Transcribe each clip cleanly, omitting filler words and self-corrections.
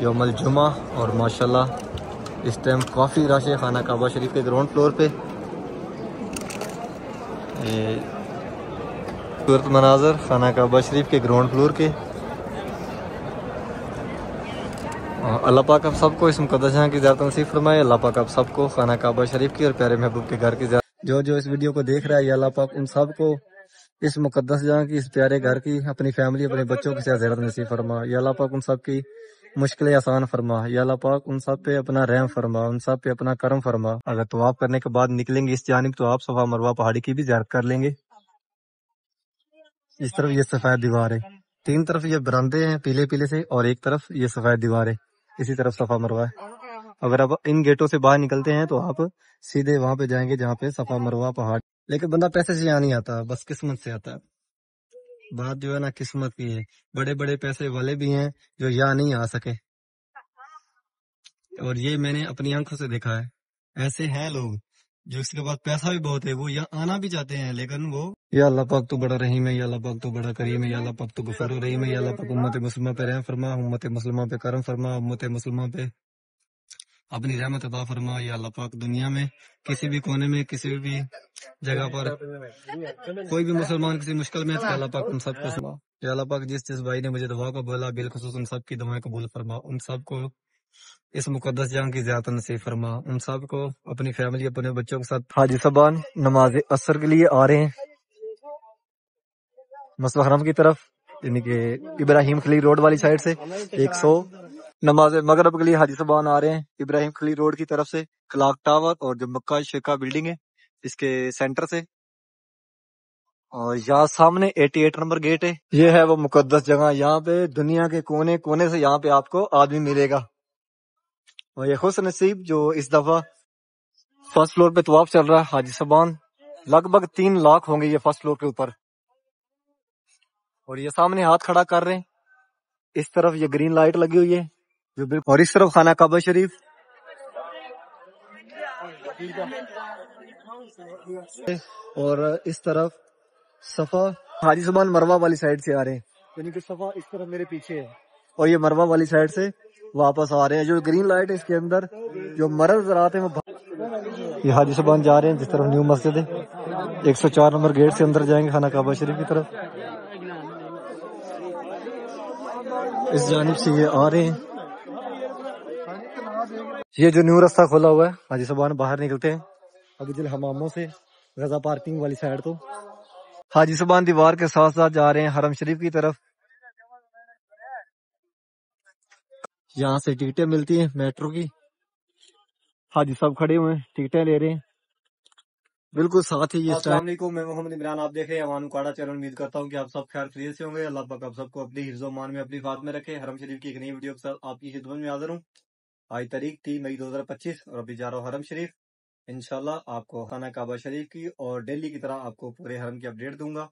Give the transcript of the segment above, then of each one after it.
یوم الجمعہ اور ماشاءاللہ اس ٹائم کافی رش ہے خانہ کعبہ شریف کے گراؤنڈ فلور پہ. یہ خوبصورت مناظر خانہ کعبہ شریف کے گراؤنڈ فلور کے. اللہ پاک آپ سب کو اس مقدس جہاں کی زیارت نصیب فرمائے. اللہ پاک آپ سب کو خانہ کعبہ شریف کی اور پیارے محبوب کے گھر کی زیارت. جو اس ویڈیو کو دیکھ رہا ہے یا اللہ پاک ان سب کو اس مقدس جہاں کی اس پیارے گھر کی اپنی فیملی اپنے بچوں کے ساتھ زیارت نصیب فرما. یا اللہ پاک ان سب کی مشکلیں آسان فرما. یا اللہ پاک ان سب پہ اپنا رحم فرما, ان سب پہ اپنا کرم فرما. اگر طواف کرنے کے بعد نکلیں گے اس جانب تو آپ صفا مروہ پہاڑی کی بھی زیارت کر لیں گے. اس طرف یہ سفید دیوار ہے, 3 طرف یہ برندے ہیں پیلے پیلے سے اور ایک طرف یہ سفید دیوار ہے, اسی طرف صفا مروہ ہے. اگر آپ ان گیٹوں سے باہر نکلتے ہیں تو آپ سیدھے وہاں پہ جائیں گے جہاں پہ صفا مروہ پہاڑ. لیکن بندہ پیسے سے یہاں نہیں آتا, بس قسمت سے آتا ہے. بات جو ہے نا قسمت کی ہے. بڑے بڑے پیسے والے بھی ہیں جو یہاں نہیں آ سکے, اور یہ میں نے اپنی آنکھوں سے دیکھا ہے. ایسے ہیں لوگ جو اس کے پاس پیسہ بھی بہت ہے, وہ یہاں آنا بھی چاہتے ہیں لیکن وہ یا اللہ پاک تو بڑا رحیم ہے, یا اللہ پاک تو بڑا کریم ہے, یا اللہ پاک تو غفور رحیم ہے. یا اللہ پاک امت مسلمہ پہ رحم فرما, امت مسلمہ پہ کرم فرما, امت مسلمہ پہ اپنی رحمت عطا فرما. یا اللہ پاک دنیا میں کسی بھی کونے میں کسی بھی جگہ پر کوئی بھی مسلمان کسی مشکل میں ہے تو اللہ پاک ان سب کو سما. یا اللہ پاک جس بھائی نے مجھے دعا کو بولا بالخصوص ان سب کی دعائیں قبول فرما, ان سب کو اس مقدس جہاں کی زیارت نصیب فرما, ان سب کو اپنی فیملی اپنے بچوں کے ساتھ. حاجی صاحبان نماز عصر کے لیے آ رہے ہیں مسجد حرم کی طرف, یعنی کہ ابراہیم خلیل روڈ والی سائڈ سے 100. نماز مغرب کے لیے حاجی صاحبان آ رہے ہیں ابراہیم خلیل روڈ کی طرف سے, کلاک ٹاور اور جو مکہ شیخہ بلڈنگ ہے اس کے سینٹر سے. اور یہاں سامنے 88 نمبر گیٹ ہے. یہ ہے وہ مقدس جگہ, یہاں پہ دنیا کے کونے کونے سے یہاں پہ آپ کو آدمی ملے گا. اور یہ خوش نصیب جو اس دفعہ فرسٹ فلور پہ طواف چل رہا ہے حاجی صاحبان, لگ بھگ 3 لاکھ ہوں گے یہ فرسٹ فلور کے اوپر. اور یہ سامنے ہاتھ کھڑا کر رہے ہیں, اس طرف یہ گرین لائٹ لگی ہوئی ہے جو بالکل, اور اس طرف خانہ کعبہ شریف, اور اس طرف صفا. حاجی صاحبان مروہ والی سائڈ سے آ رہے ہیں, یعنی کہ صفا اس طرف میرے پیچھے ہے اور یہ مروہ والی سائڈ سے واپس آ رہے ہیں. جو گرین لائٹ ہے اس کے اندر جو مرل زراعت ہیں وہ یہ حاجی صاحبان جا رہے ہیں جس طرف نیو مسجد ہے, 104 نمبر گیٹ سے اندر جائیں گے خانہ کعبہ شریف کی طرف. اس جانب سے یہ آ رہے ہیں. یہ جو نیو راستہ کھولا ہوا ہے حاجی صاحبان باہر نکلتے ہیں ابو جل حماموں سے غزہ پارکنگ والی سائڈ. تو حاجی صاحبان دیوار کے ساتھ ساتھ جا رہے ہیں حرم شریف کی طرف. یہاں سے ٹکٹیں ملتی ہیں میٹرو کی, حاجی صاحب کھڑے ہوئے ہیں ٹکٹیں لے رہے ہیں بالکل ساتھ ہی. السلام علیکم, میں محمد عمران, آپ دیکھ رہے ہیں ایوان اکاڑا چینل. امید کرتا ہوں کہ آپ سب خیر خیریت سے ہوں گے. اللہ پاک آپ سب کو اپنی حفظ و امان میں اپنی فات میں رکھے. حرم شریف کی ایک نئی ویڈیو کے ساتھ آپ کی خدمت میں حاضر ہوں. آج تاریخ 3 مئی 2025 اور ابھی جا رہا ہوں حرم شریف. انشاءاللہ آپ کو خانہ کعبہ شریف کی اور ڈیلی کی طرح آپ کو پورے حرم کی اپڈیٹ دوں گا.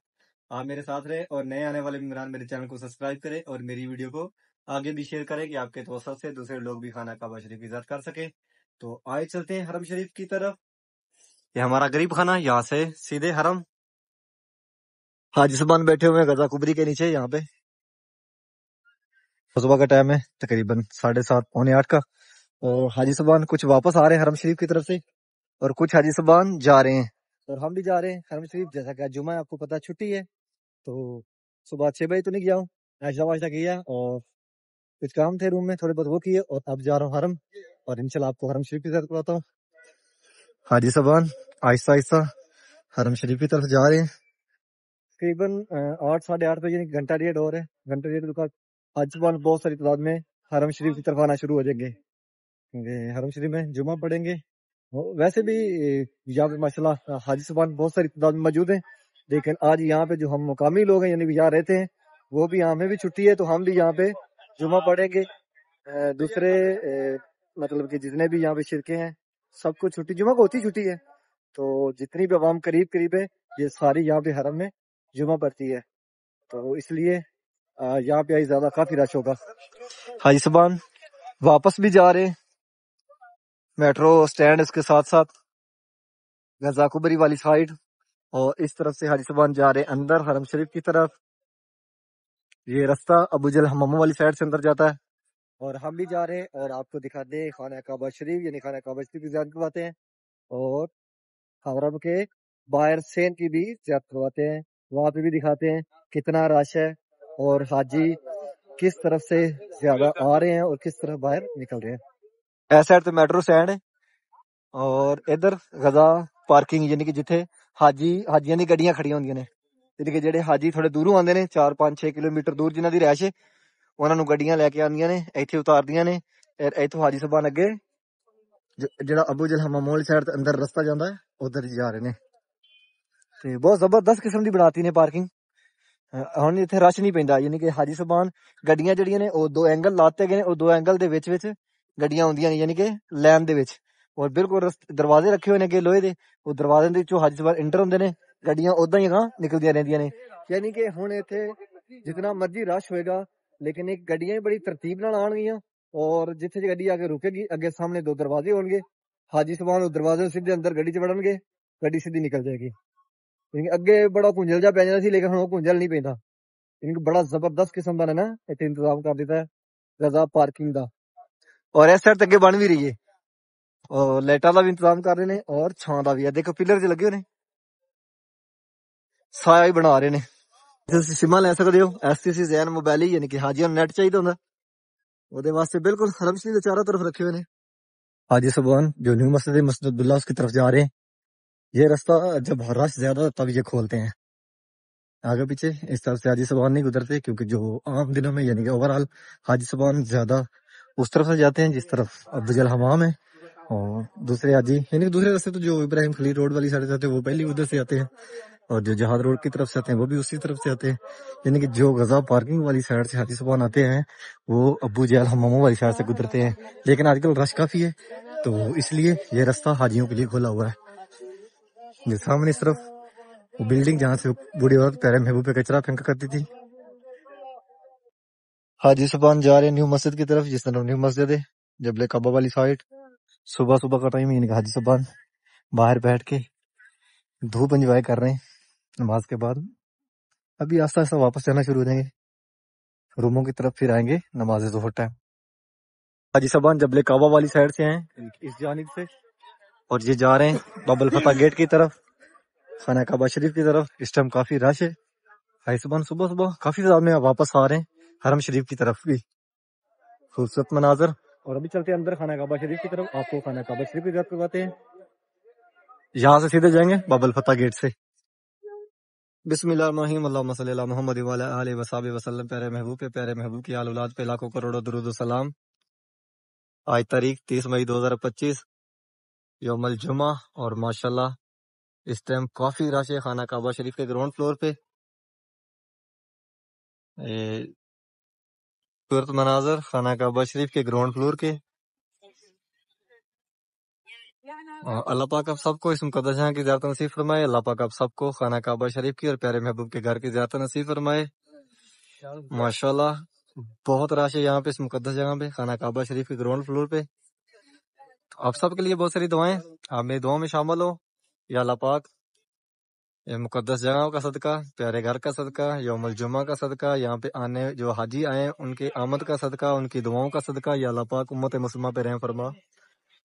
آپ میرے ساتھ رہے اور نئے آنے والے ممبران میرے چینل کو سبسکرائب کریں اور میری ویڈیو کو آگے بھی شیئر کریں کہ آپ کے توسط سے دوسرے لوگ بھی خانہ کعبہ شریف کی زیارت کر سکیں. تو آئے چلتے ہیں حرم شریف کی طرف. یہ ہمارا غریب خانہ, یہاں سے سیدھے حرم. حاجی صاحبان بیٹھے ہوئے ہیں غزہ کبری کے نیچے. یہاں پہ صبح کا ٹائم ہے تقریباً 7:30 پونے 8 کا, اور حاجی صاحبان کچھ واپس آ رہے ہیں حرم شریف کی طرف سے اور کچھ حاجی صاحبان جا رہے ہیں, اور ہم بھی جا رہے ہیں حرم شریف. جیسا کہ جمعہ ہے آپ کو پتا چھٹی ہے, تو صبح 6 بجے تو نہیں گیا ہوں, ناشتہ واشتہ کیا اور کچھ کام تھے روم میں تھوڑے بہت وہ کیے, اور اب جا رہا ہوں حرم. اور انشاءاللہ آپ کو حرم شریف کی طرف بلاتا ہوں. حاجی صاحبان آہستہ آہستہ حرم شریف کی طرف جا رہے ہیں. تقریباً 8 ساڑھے 8 بجے, گھنٹہ ڈیڑھ اور ہے, گھنٹہ ڈیڑھ کا حاجی صاحبان بہت ساری تعداد میں حرم شریف کی طرف آنا شروع ہو جائیں گے, کیونکہ حرم شریف میں جمعہ پڑھیں گے. ویسے بھی یہاں پہ ماشاءاللہ حاجی صاحبان بہت ساری تعداد میں موجود ہیں, لیکن آج یہاں پہ جو ہم مقامی لوگ ہیں یعنی یہاں رہتے ہیں وہ بھی, یہاں میں بھی چھٹی ہے, تو ہم بھی یہاں پہ جمعہ پڑھیں گے. دوسرے مطلب کہ جتنے بھی یہاں پہ شرکے ہیں سب کو چھٹی, جمعہ کو ہوتی چھٹی ہے, تو جتنی بھی عوام قریب قریب ہے یہ ساری یہاں پہ حرم میں جمعہ پڑتی ہے, تو اس لیے یہاں پہ آئی زیادہ کافی رش ہوگا. حاجی صاحبان واپس بھی جا رہے ہیں میٹرو سٹینڈ اس کے ساتھ ساتھ غزہ کبری والی سائڈ, اور اس طرف سے حاجی صاحبان جا رہے ہیں اندر حرم شریف کی طرف. یہ راستہ ابو جل حماموں والی سائڈ سے اندر جاتا ہے. اور ہم بھی جا رہے ہیں اور آپ کو دکھاتے ہیں خانہ کعبہ شریف، یعنی خانہ کعبہ شریف کی زیارت کرواتے ہیں اور حرم کے باہر سین کی بھی زیارت کرواتے ہیں، وہاں پہ بھی دکھاتے ہیں کتنا رش ہے اور حاجی کس طرف سے زیادہ آ رہے ہیں اور کس طرف باہر نکل رہے ہیں۔ ایس سائڈ تو میٹرو سٹینڈ ہے اور ادھر غزہ پارکنگ، یعنی کہ جتھے حاجیاں دی گڈیاں کھڑیاں ہوندیاں نے، یعنی کہ جڑے حاجی تھوڑے دوروں آندے نے 4-5-6 کلومیٹر دور جنہاں دی رہائش ہے، انہاں نوں گڈیاں لے کے آندیاں نے، ایتھے اتاردیاں نے، ایتھوں حاجی صاحبان اگے جڑا ابو جہل مول سائڈ اندر رستہ جاندا ہے ادھر جا رہے نے۔ تے بہت زبردست قسم دی بناتی نے پارکنگ، ہن اتنے رش نہیں پیندا، یعنی کہ حاجی صاحبان گڈیاں جڑیاں نے او 2 اینگل لاتے گئے نے، او 2 اینگل دے وچ گڈیاں ہوندیاں نے، یعنی کہ لین دے وچ، اور بالکل دروازے رکھے ہوئے نے اگے لوہے دے، او دروازے دے وچوں حاجی صاحبان انٹر ہوندے نے، گڈیاں اوਦਾਂ ہی اگاں نکلدیاں رہندیاں نے، یعنی کہ ہن ایتھے جتنا مرضی رش ہوئے گا لیکن ایک گڈیاں بھی بڑی ترتیب نال آن گیاں، اور جتھے گڈی آ کے رکے گی اگے سامنے 2 دروازے ہون گے، حاجی صاحبان اس دروازے سیدھے اندر گڈی چ وڑن گے، گڈی سیدھی نکل جائے گی۔ اگے بڑا کنجل جا پی جاتا سی لیکن ہن او کنجل نہیں پیندا، بڑا زبردست قسم دا نا اتنے انتظام کر دیتا ہے رضا پارکنگ دا، اور اس سائڈ اگے بن بھی رہی ہے، اور لائٹاں دا بھی انتظام کر رہے نے اور چھاں دا بھی ہے، دیکھو پلر جو لگے ہوئے نے سایہ ہی بنا رہے نے۔ تسی سما لے سکدے ہو STC زین موبائل ہی، یعنی کہ حاجیاں نیٹ چاہیے ہوندا وہ دے واسطے بالکل حرم شریف دے چاروں طرف رکھے ہوئے نے۔ حاجی صاحبان جو نیو مسجد ہے مسجد عبداللہ اس کی طرف جا رہے ہیں، یہ رستہ جب رش زیادہ تب یہ کھولتے ہیں، آگے پیچھے اس طرف سے حاجی صاحبان نہیں گزرتے، کیونکہ جو عام دنوں میں یعنی کہ اوورال حاجی صاحبان زیادہ اس طرف سے جاتے ہیں جس طرف عبد الحمام ہے، اور دوسرے حاجی یعنی کہ دوسرے راستے تو جو ابراہیم خلیل روڈ والی سائڈ سے آتے ہیں وہ پہلی ادھر سے آتے ہیں، اور جو جہاد روڈ کی طرف سے آتے ہیں وہ بھی اسی طرف سے آتے ہیں، یعنی کہ جو غزہ پارکنگ والی سائڈ سے حاجی صاحبان آتے ہیں وہ ابو جہل حماموں والی سائڈ سے گزرتے ہیں، لیکن آج کل رش کافی ہے تو اس لیے یہ رستہ حاجیوں کے لیے کھولا ہوا ہے۔ جو سامنے اس طرف وہ بلڈنگ جہاں سے بوڑھی عورت پیرے محبوب پہ کچرا پھینکا کرتی تھی، حاجی صاحبان جا رہے ہیں نیو مسجد کی طرف، جس طرح نیو مسجد ہے جبل کعبہ والی سائڈ۔ صبح صبح کا ٹائم ہے، یعنی کہ حاجی صاحبان باہر بیٹھ کے دھوپ انجوائے کر رہے ہیں نماز کے بعد، ابھی آہستہ آہستہ واپس جانا شروع ہو جائیں گے روموں کی طرف، پھر آئیں گے نماز ظہر ٹائم۔ حاجی صاحبان جبل کعبہ والی سائڈ سے ہیں اس جانب سے، اور یہ جا رہے ہیں باب الفتح گیٹ کی طرف، خانہ کعبہ شریف کی طرف۔ اس ٹائم کافی رش ہے، حاجی صاحبان صبح صبح کافی زیادہ میں واپس آ رہے ہیں حرم شریف کی طرف بھی، خوبصورت مناظر۔ اور ابھی چلتے ہیں اندر خانہ کعبہ شریف کی طرف، آپ کو خانہ کعبہ شریف کی طرف کرواتے ہیں، یہاں سے سیدھے جائیں گے باب الفتح گیٹ سے۔ بسم اللہ الرحمن الرحیم، اللہم صلی علی محمد وعلی آلہ وصحبہ وسلم۔ پیارے محبوب پہ، پیارے محبوب کی آل اولاد پہ لاکھوں کروڑوں درود و سلام۔ آج تاریخ 30 مئی 2025 یوم الجمعہ، اور ماشاءاللہ اس ٹائم کافی رش ہے خانہ کعبہ شریف کے گراؤنڈ فلور پہ۔ خوبصورت مناظر خانہ کعبہ شریف کے گراؤنڈ فلور کے، اللہ پاک آپ سب کو اس مقدس جہاں کی زیارت نصیب فرمائے، اللہ پاک آپ سب کو خانہ کعبہ شریف کی اور پیارے محبوب کے گھر کی زیارت نصیب فرمائے۔ ماشاءاللہ بہت رش ہے یہاں پہ اس مقدس جگہ پہ، خانہ کعبہ شریف کے گراؤنڈ فلور پہ۔ آپ سب کے لیے بہت ساری دعائیں، آپ میری دعاؤں میں شامل ہو، یا اللہ پاک یہ مقدس جگہوں کا صدقہ، پیارے گھر کا صدقہ، یوم الجمعہ کا صدقہ، یہاں پہ آنے جو حاجی آئے ہیں ان کے آمد کا صدقہ، ان کی دعاؤں کا صدقہ، یا اللہ پاک امت مسلمہ پہ رحم فرما،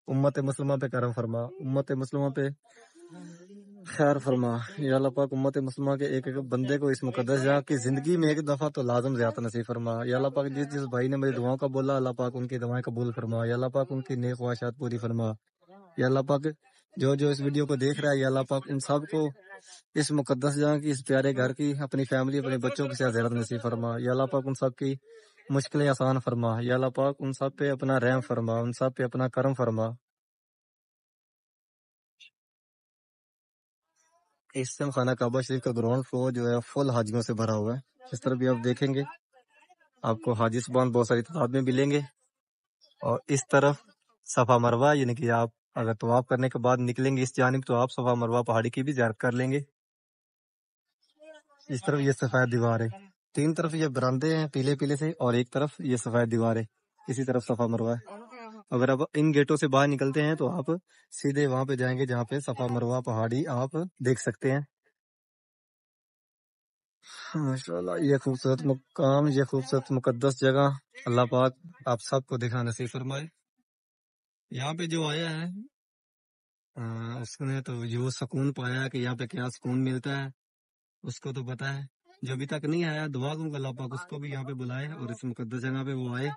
امت مسلمہ پہ کرم فرما، امت مسلمہ پہ خیر فرما، یا اللہ پاک امت مسلمہ کے ایک ایک بندے کو اس مقدس جگہ کی زندگی میں ایک دفعہ تو لازم زیارت نصیب فرما، یا اللہ پاک جس بھائی نے میری دعاؤں کا بولا اللہ پاک ان کی دعائیں قبول فرما، یا اللہ پاک ان کی نیک خواہشات پوری فرما، یا اللہ پاک جو جو اس ویڈیو کو دیکھ رہا ہے یا اللہ پاک ان سب کو اس مقدس جگہ کی، اس پیارے گھر کی، اپنی فیملی اپنے بچوں کی زیارت نصیب فرما، یا اللہ پاک ان سب کی مشکلیں آسان فرما، یا اللہ پاک ان سب پہ اپنا رحم فرما، ان سب پہ اپنا کرم فرما۔ اس ٹائم خانہ کعبہ شریف کا گراؤنڈ فلور جو ہے فل حاجیوں سے بھرا ہوا ہے، اس طرح بھی آپ دیکھیں گے آپ کو حاجی صاحبان بہت ساری تعداد میں ملیں گے، اور اس طرف صفا مروہ، یعنی کہ آپ اگر طواف کرنے کے بعد نکلیں گے اس جانب تو آپ صفا مروہ پہاڑی کی بھی زیارت کر لیں گے۔ اس طرف یہ سفید دیوار ہے، 3 طرف یہ براندے ہیں پیلے پیلے سے، اور ایک طرف یہ سفید دیوار ہے، اسی طرف صفا مروہ ہے۔ اگر آپ ان گیٹوں سے باہر نکلتے ہیں تو آپ سیدھے وہاں پہ جائیں گے جہاں پہ صفا مروہ پہاڑی آپ دیکھ سکتے ہیں۔ ماشاءاللہ یہ خوبصورت مقام، یہ خوبصورت مقدس جگہ اللہ پاک آپ سب کو دکھا نصیب فرمائے۔ یہاں پہ جو آیا ہے اس نے تو جو سکون پایا ہے کہ یہاں پہ کیا سکون ملتا ہے اس کو تو پتا ہے۔ جو ابھی تک نہیں آیا دعا کروں کہ اللہ پاک اس کو بھی یہاں پہ بلائے اور اس مقدس جگہ پہ وہ آئے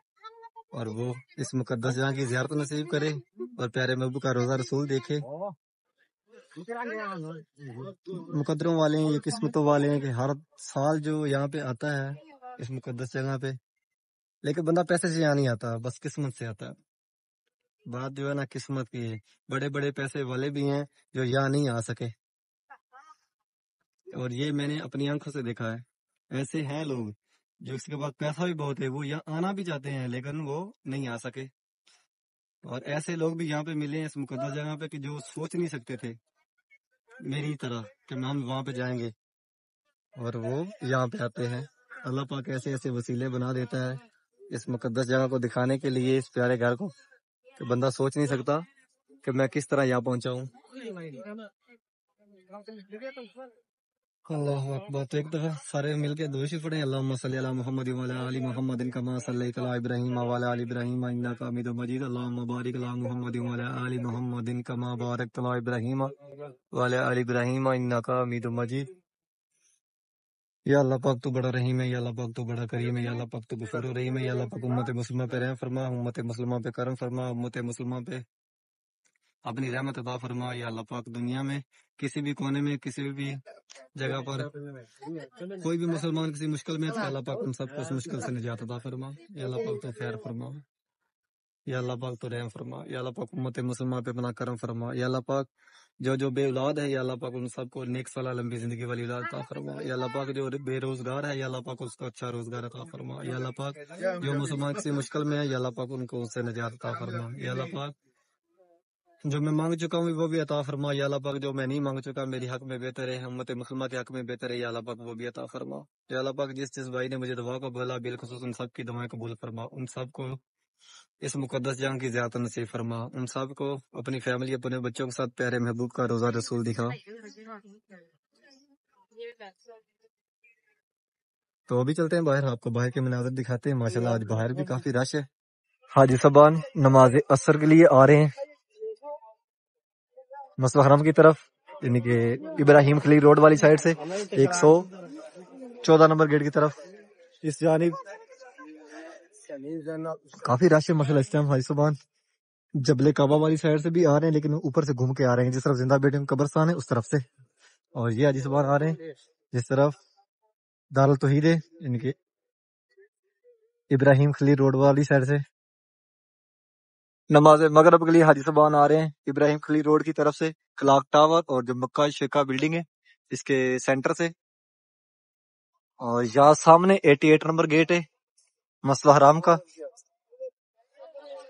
اور وہ اس مقدس جگہ کی زیارت نصیب کرے اور پیارے محبوب کا روزہ رسول دیکھے۔ مقدروں والے ہیں، یہ قسمتوں والے ہیں کہ ہر سال جو یہاں پہ آتا ہے اس مقدس جگہ پہ، لیکن بندہ پیسے سے یہاں نہیں آتا، بس قسمت سے آتا ہے۔ بات جو ہے نا قسمت کی ہے، بڑے بڑے پیسے والے بھی ہیں جو یہاں نہیں آ سکے، اور یہ میں نے اپنی آنکھوں سے دیکھا ہے۔ ایسے ہیں لوگ جو اس کے پاس پیسہ بھی بہت ہے، وہ یہاں آنا بھی چاہتے ہیں لیکن وہ نہیں آ سکے، اور ایسے لوگ بھی یہاں پہ ملے ہیں اس مقدس جگہ پہ کہ جو سوچ نہیں سکتے تھے میری طرح کہ ہم وہاں پہ جائیں گے اور وہ یہاں پہ آتے ہیں۔ اللہ پاک ایسے ایسے وسیلے بنا دیتا ہے اس مقدس جگہ کو دکھانے کے لیے، اس پیارے گھر کو، کہ بندہ سوچ نہیں سکتا کہ میں کس طرح یہاں پہنچا ہوں۔ اللہ اکبر۔ تو ایک دفعہ سارے مل کے دوشی پڑھیں، اللہم صلی علی محمد وعلی آل محمد کما صلیت علی ابراہیم وعلی آل ابراہیم انک حمید مجید، اللہم بارک علی محمد وعلی آل محمد کما بارکت علی ابراہیم وعلی آل ابراہیم انک حمید مجید۔ یا اللہ پاک تو بڑا رحیم ہے، یا اللہ پاک تو بڑا کریم ہے، یا اللہ پاک تو غفور رحیم ہے، یا اللہ پاک امت مسلمہ پہ رحم فرما، امت مسلمہ پہ کرم فرما، امت مسلمہ پہ اپنی رحمت عطا فرما۔ یا اللہ پاک دنیا میں کسی بھی کونے میں کسی بھی جگہ پر کوئی بھی مسلمان کسی مشکل میں ہے تو اللہ پاک ان سب کو اس مشکل سے نجات عطا فرما۔ یا اللہ پاک تو خیر فرما، یا اللہ پاک تو رحم فرما، یا اللہ پاک امت مسلمہ پہ اپنا کرم فرما۔ یا اللہ پاک جو بے اولاد ہے یا اللہ پاک ان سب کو نیک صلاح لمبی زندگی والی اولاد عطا فرما۔ یا اللہ پاک جو بے روزگار ہے یا اللہ پاک اس کو اچھا روزگار عطا فرما۔ یا اللہ پاک جو مسلمان کسی مشکل میں ہے یا اللہ پاک ان کو اس سے نجات عطا فرما۔ یا اللہ پاک جو میں مانگ چکا ہوں وہ بھی عطا فرما۔ یا اللہ پاک جو میں نہیں مانگ چکا میری حق میں بہتر ہے، امت مسلمہ کے حق میں بہتر ہے، یا اللہ پاک وہ بھی عطا فرما۔ یا اللہ پاک جس بھائی نے مجھے دعا کو بولا بالخصوص ان سب کی دعائیں قبول فرما، ان سب کو اس مقدس جنگ کی زیارت نصیب فرما، ان سب کو اپنی فیملی اپنے بچوں کے ساتھ پیارے محبوب کا روزہ رسول دکھا۔ تو ابھی چلتے ہیں باہر، آپ کو باہر کے مناظر دکھاتے ہیں۔ ماشاءاللہ آج باہر بھی کافی رش ہے۔ حاجی صاحبان نماز عصر کے لیے آ رہے ہیں مسجد حرم کی طرف، یعنی کہ ابراہیم خلیل روڈ والی سائڈ سے 114 نمبر گیٹ کی طرف اس جانب کافی رش ہے ماشاءاللہ اس ٹائم۔ حاجی صاحبان جبل کعبہ والی سائڈ سے بھی آ رہے ہیں لیکن اوپر سے گھوم کے آ رہے ہیں، جس طرف زندہ بیٹے قبرستان ہے اس طرف سے، اور یہ حاجی صاحبان آ رہے ہیں جس طرف دارالتوحید ہے، یعنی کہ ابراہیم خلیل روڈ والی سائڈ سے۔ نماز مغرب کے لیے حاجی صاحبان آ رہے ہیں ابراہیم خلیل روڈ کی طرف سے، کلاک ٹاور اور جو مکہ شیخہ بلڈنگ ہے اس کے سینٹر سے، اور یہاں سامنے 88 نمبر گیٹ ہے مسجد حرام کا،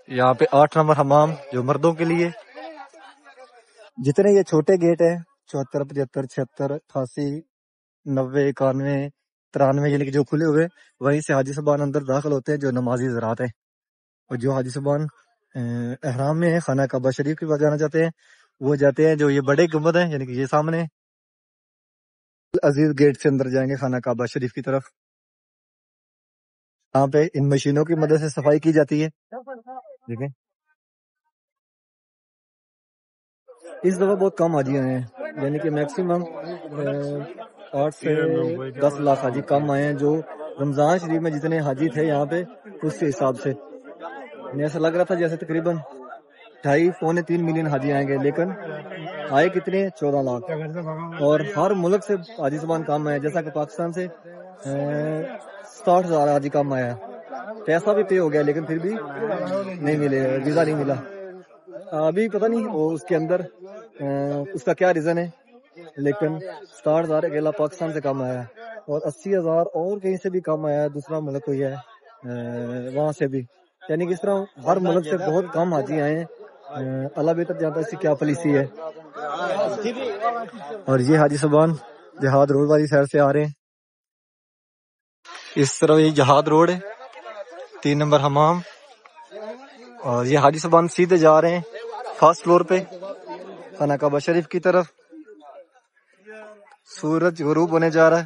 یہاں پہ 8 نمبر حمام جو مردوں کے لیے۔ جتنے یہ چھوٹے گیٹ ہیں 74 75 76 88 90 91 93 یعنی کہ جو کھلے ہوئے، وہیں سے حاجی صاحبان اندر داخل ہوتے ہیں جو نمازی حضرات ہیں، اور جو حاجی صاحبان احرام میں ہیں خانہ کعبہ شریف کی بات جانا چاہتے ہیں وہ جاتے ہیں جو یہ بڑے گنبد ہیں، یعنی کہ یہ سامنے عزیز گیٹ سے اندر جائیں گے خانہ کعبہ شریف کی طرف۔ یہاں پہ ان مشینوں کی مدد سے صفائی کی جاتی ہے، دیکھیں اس دفعہ بہت کم حاجی آئے ہیں، یعنی کہ میکسیمم 8 سے 10 لاکھ حاجی کم آئے ہیں، جو رمضان شریف میں جتنے حاجی تھے یہاں پہ اس کے حساب سے ایسا لگ رہا تھا جیسے تقریباً 2.5-3 ملین حاجی آئیں گے، لیکن آئے کتنے 14 لاکھ، اور ہر ملک سے حاجی صاحبان کم آئے، جیسا کہ پاکستان سے 60,000 حاجی کم آیا، پیسہ بھی پے ہو گیا لیکن پھر بھی نہیں ملے، ویزا نہیں ملا۔ ابھی پتہ نہیں وہ اس کے اندر اس کا کیا ریزن ہے، لیکن 60,000 اکیلا پاکستان سے کم آیا ہے، اور 80,000 اور کہیں سے بھی کم آیا ہے، دوسرا ملک کوئی ہے وہاں سے بھی، یعنی کہ اس طرح ہر ملک سے بہت کم حاجی آئے ہیں۔ اللہ بہتر جانتا ہے اس کی کیا پالیسی ہے۔ اور یہ حاجی صاحبان جہاد روڈ والی سائڈ سے آ رہے ہیں، اس طرح یہ جہاد روڈ ہے 3 نمبر حمام، اور یہ حاجی صاحبان سیدھے جا رہے ہیں فرسٹ فلور پہ خانہ کعبہ شریف کی طرف۔ سورج غروب ہونے جا رہا ہے،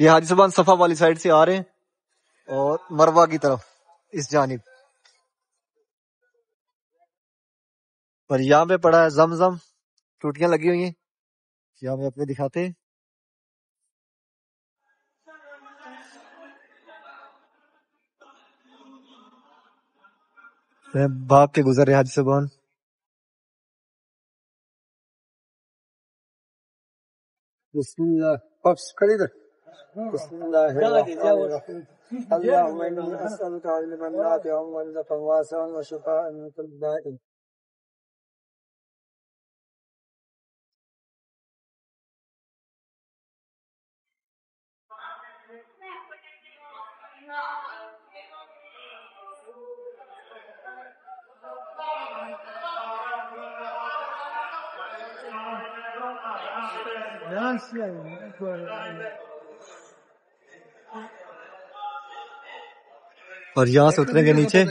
یہ حاجی صاحبان صفا والی سائڈ سے آ رہے ہیں اور مروا کی طرف اس جانب، اور یہاں پہ پڑا ہے زمزم، ٹوٹیاں لگی ہوئی ہیں، یہاں پہ اپنے دکھاتے ہیں۔ بھاگ کے گزر رہے حاجی صاحبان۔ بسم اللہ پکس کھڑی دے بسم اللہ الرحمن الرحیم اللهم انی اسألک علما نافعا ورزقا واسعا وشفاء من كل داء۔ اور یہاں سے اتریں گے نیچے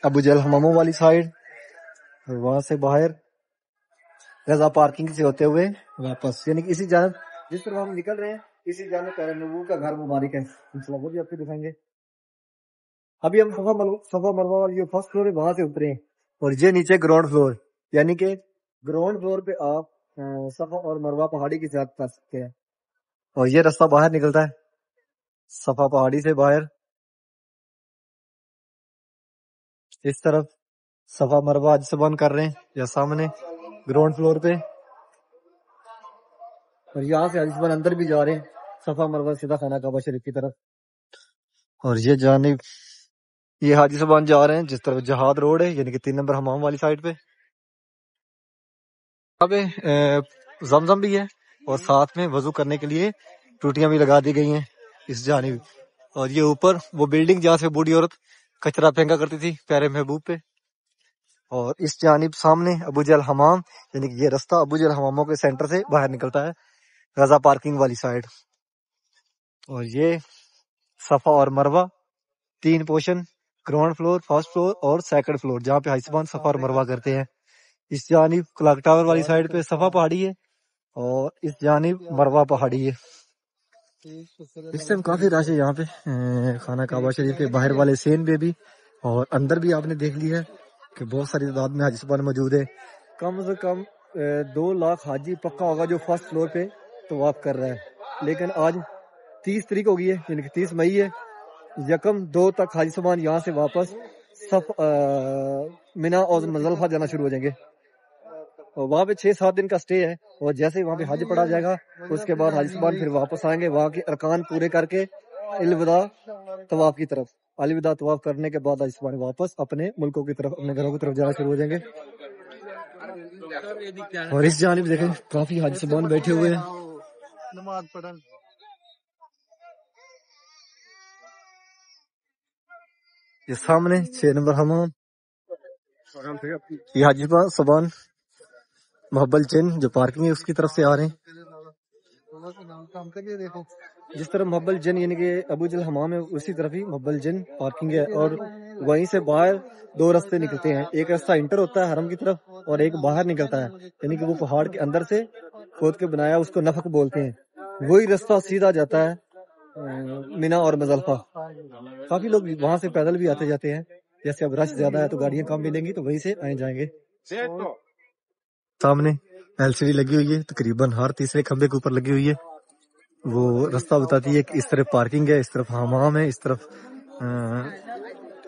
ابو جہل حماموں والی سائڈ، اور وہاں سے باہر رضا پارکنگ سے ہوتے ہوئے واپس، یعنی کہ اسی جانب جس طرح ہم نکل رہے ہیں اسی جانب پیرے نبوی کا گھر مبارک ہے، انشاءاللہ وہ بھی آپ کو دکھائیں گے۔ ابھی ہم صفا مروا اور یہ فرسٹ فلور ہے وہاں سے اترے ہیں، اور یہ نیچے گراؤنڈ فلور، یعنی کہ گراؤنڈ فلور پہ آپ صفا اور مروا پہاڑی کی زیارت کر سکتے ہیں۔ اور یہ راستہ باہر نکلتا ہے صفا پہاڑی سے باہر اس طرف، صفا مروا آج سے بند کر رہے ہیں یا سامنے گراؤنڈ فلور پہ، اور یہاں سے حدیث بن اندر بھی جا رہے ہیں صفا مروا سیدھا خانہ کعبہ شریف کی طرف۔ اور یہ جانب یہ حاجی صاحبان جا رہے ہیں جس طرف جہاد روڈ ہے، یعنی کہ 3 نمبر حمام والی سائڈ پہ۔ اب زمزم بھی ہے اور ساتھ میں وضو کرنے کے لیے ٹوٹیاں بھی لگا دی گئی ہیں اس جانب، اور یہ اوپر وہ بلڈنگ جہاں سے بوڑھی عورت کچرا پھینکا کرتی تھی پیارے محبوب پہ، اور اس جانب سامنے ابو جہل حمام، یعنی کہ یہ راستہ ابو جہل حماموں کے سینٹر سے باہر نکلتا ہے رضا پارکنگ والی سائڈ۔ اور یہ صفا اور Marwa 3 portion, ground floor, first floor اور سیکنڈ فلور، جہاں پہ حاجی صاحبان صفا اور مروا کرتے ہیں۔ اس جانب کلاک ٹاور والی سائڈ پہ صفا پہاڑی ہے اور اس جانب مروا پہاڑی ہے۔ اس ٹائم کافی رش ہے یہاں پہ خانہ کعبہ شریف کے باہر والے سین پہ بھی، اور اندر بھی آپ نے دیکھ لی ہے کہ بہت ساری تعداد میں حاجی صاحبان موجود ہے۔ کم سے کم 2 لاکھ حاجی پکا ہوگا جو فرسٹ فلور پہ طواف کر رہا ہے، لیکن آج 30 تاریخ ہو گئی ہے، یعنی کہ 30 مئی ہے، 1-2 تک حاجی صاحبان یہاں سے واپس مینا اور مزدلفہ جانا شروع ہو جائیں گے، اور وہاں پہ 6-7 دن کا سٹے ہے، اور جیسے ہی وہاں پہ حج پڑا جائے گا اس کے بعد حاجی صاحبان پھر واپس آئیں گے وہاں کے ارکان پورے کر کے الوداع طواف کی طرف۔ الوداع طواف کرنے کے بعد حاجی صاحبان واپس اپنے ملکوں کی طرف، اپنے گھروں کی طرف جانا شروع ہو جائیں گے۔ اور اس جانب دیکھیں کافی حاجی صاحبان بیٹھے ہوئے ہیں نماز پڑھن۔ یہ سامنے 6 نمبر حمام، یہ حاجی صاحبان محبل چین جو پارکنگ ہے اس کی طرف سے آ رہے ہیں۔ جس طرح محبل جن یعنی کہ ابو جہل حمام ہے اسی طرف ہی محبل جن پارکنگ ہے، اور وہیں سے باہر 2 راستے نکلتے ہیں، ایک راستہ انٹر ہوتا ہے حرم کی طرف اور ایک باہر نکلتا ہے، یعنی کہ وہ پہاڑ کے اندر سے کھود کے بنایا، اس کو نفق بولتے ہیں، وہی راستہ سیدھا جاتا ہے مینا اور مزدلفہ۔ کافی لوگ وہاں سے پیدل بھی آتے جاتے ہیں، جیسے اب رش زیادہ ہے تو گاڑیاں کم ملیں گی تو وہیں سے آئے جائیں گے۔ سامنے LCD لگی ہوئی ہے، تقریباً ہر تیسرے کھمبے کے اوپر لگی ہوئی ہے، وہ راستہ بتاتی ہے کہ اس طرف پارکنگ ہے، اس طرف حمام ہے، اس طرف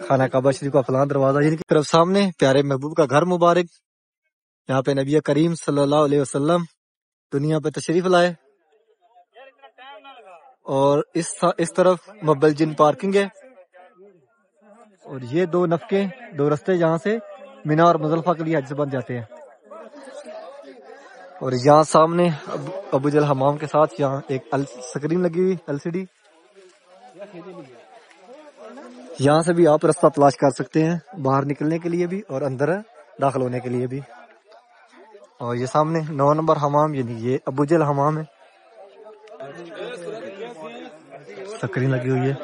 خانہ کعبہ شریف کا فلاں دروازہ، یعنی کہ طرف سامنے پیارے محبوب کا گھر مبارک، یہاں پہ نبی کریم صلی اللہ علیہ وسلم دنیا پہ تشریف لائے، اور اس طرف محبل جن پارکنگ ہے، اور یہ 2 نفقے 2 راستے جہاں سے مینا اور مزدلفہ کے لیے حج سے بن جاتے ہیں۔ اور یہاں سامنے ابو جہل حمام کے ساتھ یہاں ایک سکرین لگی ہوئی LCD، یہاں سے بھی آپ راستہ تلاش کر سکتے ہیں باہر نکلنے کے لیے بھی اور اندر داخل ہونے کے لیے بھی۔ اور یہ سامنے 9 نمبر حمام، یعنی یہ ابو جہل حمام ہے، سکرین لگی ہوئی ہے۔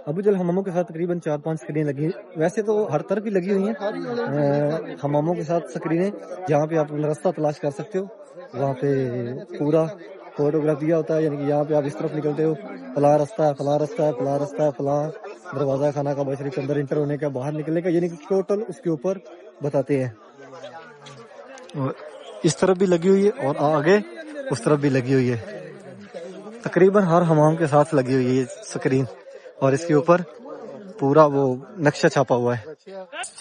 ابو جہل حماموں کے ساتھ تقریباً 4-5 سکرین لگی ہیں، ویسے تو ہر طرف بھی لگی ہوئی ہیں حماموں کے ساتھ سکرینیں، جہاں پہ آپ راستہ تلاش کر سکتے ہو، وہاں پہ پورا فوٹوگرافیا ہوتا ہے، یعنی کہ یہاں پہ آپ اس طرف نکلتے ہو، فلاں راستہ ہے، فلاں راستہ ہے، فلاں راستہ ہے، فلاں دروازہ خانہ کعبہ شریف کے اندر انٹر ہونے کا، باہر نکلنے کا، یعنی کہ ٹوٹل اس کے اوپر بتاتے ہیں. اور اس طرف بھی لگی ہوئی ہے اور آگے اس طرف بھی لگی ہوئی ہے. تقریباً ہر حمام کے ساتھ لگی ہوئی ہے یہ سکرین، اور اس کے اوپر پورا وہ نقشہ چھاپا ہوا ہے.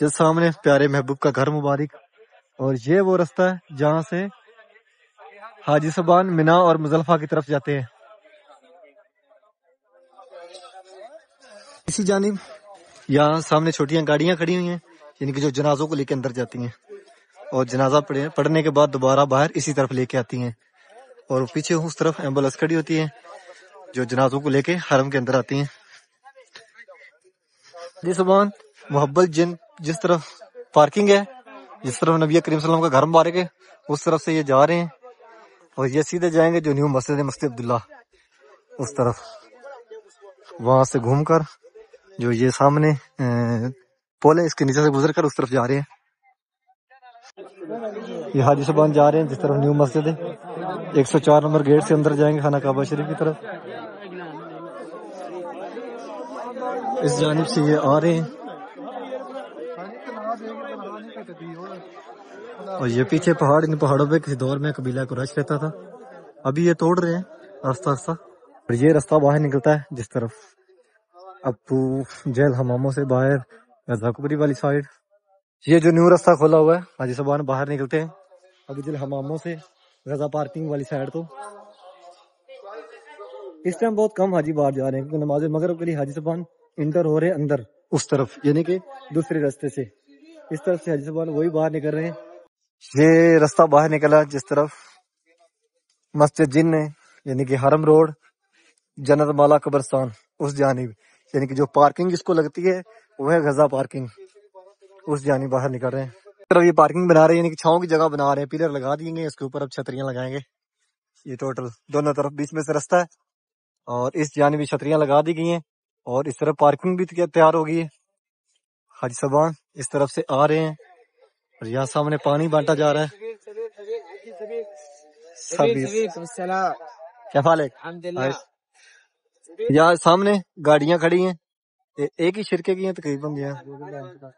یہ سامنے پیارے محبوب کا گھر مبارک، اور یہ وہ راستہ ہے جہاں سے حاجی صاحبان مینا اور مزدلفہ کی طرف جاتے ہیں. اسی جانب یہاں سامنے چھوٹیاں گاڑیاں کھڑی ہوئی ہیں، یعنی کہ جو جنازوں کو لے کے اندر جاتی ہیں اور جنازہ پڑھنے کے بعد دوبارہ باہر اسی طرف لے کے آتی ہیں. اور پیچھے اس طرف ایمبولینس کھڑی ہوتی ہے جو جنازوں کو لے کے حرم کے اندر آتی ہیں. حاجی صاحبان محبت جس طرف پارکنگ ہے، جس طرف نبی کریم صلی اللہ علیہ وسلم کا گھر مبارک ہے، اس طرف سے یہ جا رہے ہیں، اور یہ سیدھے جائیں گے جو نیو مسجد عبداللہ اس طرف، وہاں سے گھوم کر جو یہ سامنے پول ہے اس کے نیچے سے گزر کر اس طرف جا رہے ہیں. یہ حاجی صاحبان جا رہے ہیں جس طرف نیو مسجد ہے، 104 نمبر گیٹ سے اندر جائیں گے خانہ کعبہ شریف کی طرف. اس جانب سے یہ آ رہے ہیں، اور یہ پیچھے پہاڑ، ان پہاڑوں پہ کسی دور میں قبیلہ قریش رہتا تھا، ابھی یہ توڑ رہے ہیں آہستہ آہستہ. اور یہ راستہ باہر نکلتا ہے جس طرف ابو جیل حماموں سے باہر غزاکبری والی سائڈ. یہ جو نیو راستہ کھولا ہوا ہے حاجی صاحبان باہر نکلتے ہیں ابو جیل حماموں سے غزہ پارکنگ والی سائڈ. تو اس ٹائم بہت کم حاجی باہر جا رہے ہیں کیونکہ نماز مغرب کے لیے حاجی صاحبان انٹر ہو رہے ہیں اندر اس طرف، یعنی کہ دوسرے راستے سے. اس طرف سے حاجی صاحبان وہی باہر نکل رہے ہیں. یہ راستہ باہر نکلا جس طرف مسجد جن ہے، یعنی کہ حرم روڈ، جنت مالا قبرستان اس جانب، یعنی کہ جو پارکنگ اس کو لگتی ہے وہ ہے غزہ پارکنگ، اس جانب باہر نکل رہے ہیں. اس طرف یہ پارکنگ بنا رہے ہیں، یعنی کہ چھاؤں کی جگہ بنا رہے ہیں، پیلر لگا دیں گے، اس کے اوپر اب چھتریاں لگائیں گے. یہ ٹوٹل دونوں طرف بیچ میں سے راستہ ہے، اور اس جانب بھی چھتریاں لگا دی گئی ہیں، اور اس طرف پارکنگ بھی تیار ہو گئی ہے. حاجی صاحبان اس طرف سے آ رہے ہیں، اور یہاں سامنے پانی بانٹا جا رہا ہے. کیا حال ہے؟ یہاں سامنے گاڑیاں کھڑی ہیں، ایک ہی شرکے کی ہیں تقریباً،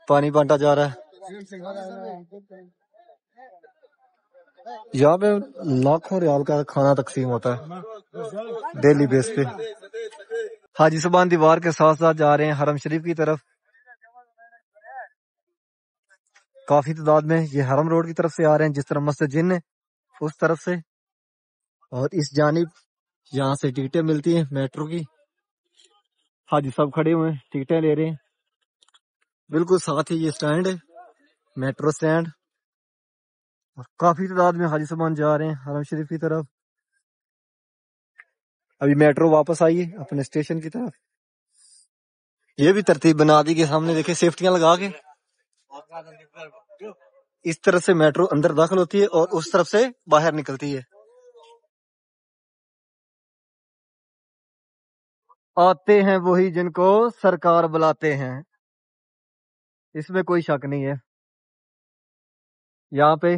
پانی بانٹا جا رہا ہے. یہاں پہ لاکھوں ریال کا کھانا تقسیم ہوتا ہے ڈیلی بیس پہ. حاجی صاحبان دیوار کے ساتھ ساتھ جا رہے ہیں حرم شریف کی طرف، کافی تعداد میں یہ حرم روڈ کی طرف سے آ رہے ہیں جس طرح مسجد جن ہے اس طرف سے. اور اس جانب یہاں سے ٹکٹیں ملتی ہیں میٹرو کی، حاجی صاحب کھڑے ہوئے ہیں ٹکٹیں لے رہے ہیں. بالکل ساتھ ہی یہ سٹینڈ ہے، میٹرو سٹینڈ، اور کافی تعداد میں حاجی صاحبان جا رہے ہیں حرم شریف کی طرف. ابھی میٹرو واپس آئی ہے اپنے اسٹیشن کی طرف. یہ بھی ترتیب بنا دی کہ سامنے دیکھیں سیفٹیاں لگا کے اس طرف سے میٹرو اندر داخل ہوتی ہے اور اس طرف سے باہر نکلتی ہے. آتے ہیں وہی جن کو سرکار بلاتے ہیں، اس میں کوئی شک نہیں ہے. یہاں پہ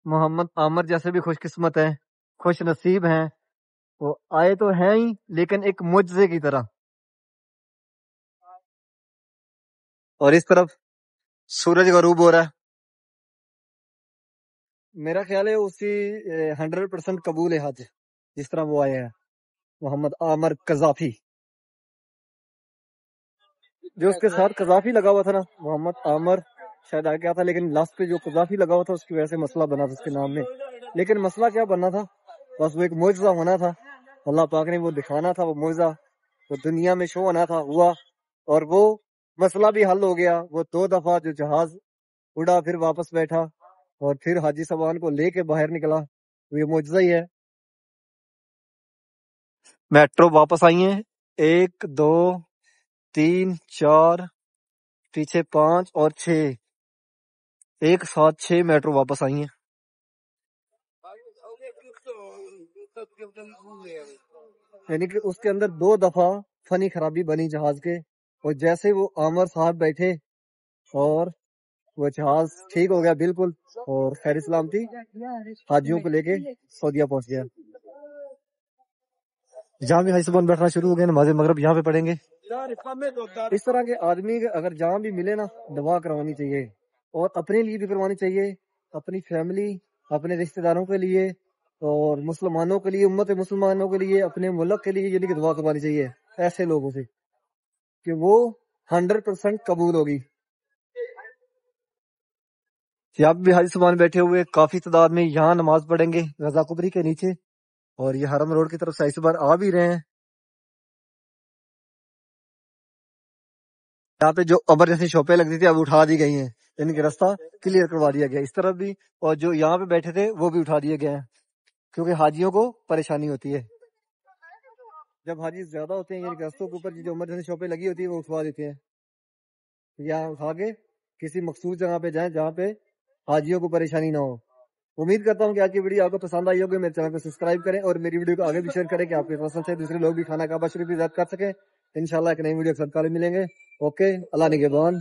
محمد عامر جیسے بھی خوش قسمت ہیں، خوش نصیب ہیں، وہ آئے تو ہیں ہی لیکن ایک معجزے کی طرح. اور اس طرف سورج غروب ہو رہا ہے، میرا خیال ہے اسی 100% قبول ہے حج جس طرح وہ آئے ہیں محمد عامر قذافی. جو اس کے ساتھ قذافی لگا ہوا تھا نا، محمد عامر شاید آ گیا تھا، لیکن لاسٹ پہ جو قذافی لگا ہوا تھا اس کی وجہ سے مسئلہ بنا تھا اس کے نام میں. لیکن مسئلہ کیا بننا تھا، بس وہ ایک معجزہ ہونا تھا، اللہ پاک نے وہ دکھانا تھا، وہ معجزہ وہ دنیا میں شو ہونا تھا، ہوا، اور وہ مسئلہ بھی حل ہو گیا. وہ 2 دفعہ جو جہاز اڑا پھر واپس بیٹھا اور پھر حاجی صاحبان کو لے کے باہر نکلا، یہ معجزہ ہی ہے. میٹرو واپس آئی ہیں، 1 2 3 4 پیچھے 5 اور 6، ایک ساتھ 6 میٹرو واپس آئی ہیں. یعنی کہ اس کے اندر 2 دفعہ فنی خرابی بنی جہاز کے، اور جیسے وہ عامر صاحب بیٹھے اور وہ جہاز ٹھیک ہو گیا بالکل، اور خیر سلامتی حاجیوں کو لے کے سعودیہ پہنچ گیا. جہاں بھی حاجی صاحبان بیٹھنا شروع ہو گئے نماز مغرب یہاں پہ پڑھیں گے. اس طرح کے آدمی اگر جہاں بھی ملے نا دعا کروانی چاہیے, اور اپنے لیے بھی کروانی چاہیے, اپنی فیملی, اپنے رشتہ داروں کے لیے, اور مسلمانوں کے لیے, امت مسلمانوں کے لیے, اپنے ملک کے لیے, یعنی کہ دعا کروانی چاہیے ایسے لوگوں سے کہ وہ 100% قبول ہوگی. یہاں بھی حاجی صاحبان بیٹھے ہوئے کافی تعداد میں یہاں نماز پڑھیں گے رضا کبری کے نیچے, اور یہ حرم روڈ کی طرف سے حاجی صاحبان آ بھی رہے ہیں. یہاں پہ جو ایمرجنسی شاپیں لگتی تھی اب اٹھا دی گئی ہیں, یعنی کہ راستہ کلیئر کروا دیا گیا اس طرف بھی, اور جو یہاں پہ بیٹھے تھے وہ بھی اٹھا دیے گئے ہیں کیونکہ حاجیوں کو پریشانی ہوتی ہے. جب حاجی زیادہ ہوتے ہیں یعنی کہ راستوں کے اوپر جو ایمرجنسی شاپیں لگی ہوتی ہیں وہ اٹھوا دیتے ہیں, یہاں اٹھا کے کسی مخصوص جگہ پہ جائیں جہاں پہ حاجیوں کو پریشانی نہ ہو. امید کرتا ہوں کہ آج کی ویڈیو آپ کو پسند آئی ہوگی. میرے چینل کو سبسکرائب کریں اور میری ویڈیو کو آگے بھی شیئر کریں کہ آپ کے پسند سے دوسرے لوگ بھی خانہ کعبہ شریف کی زیارت کر سکیں. انشاءاللہ ایک نئی ویڈیو کے ساتھ کل ملیں گے. اوکے, اللہ نگہبان.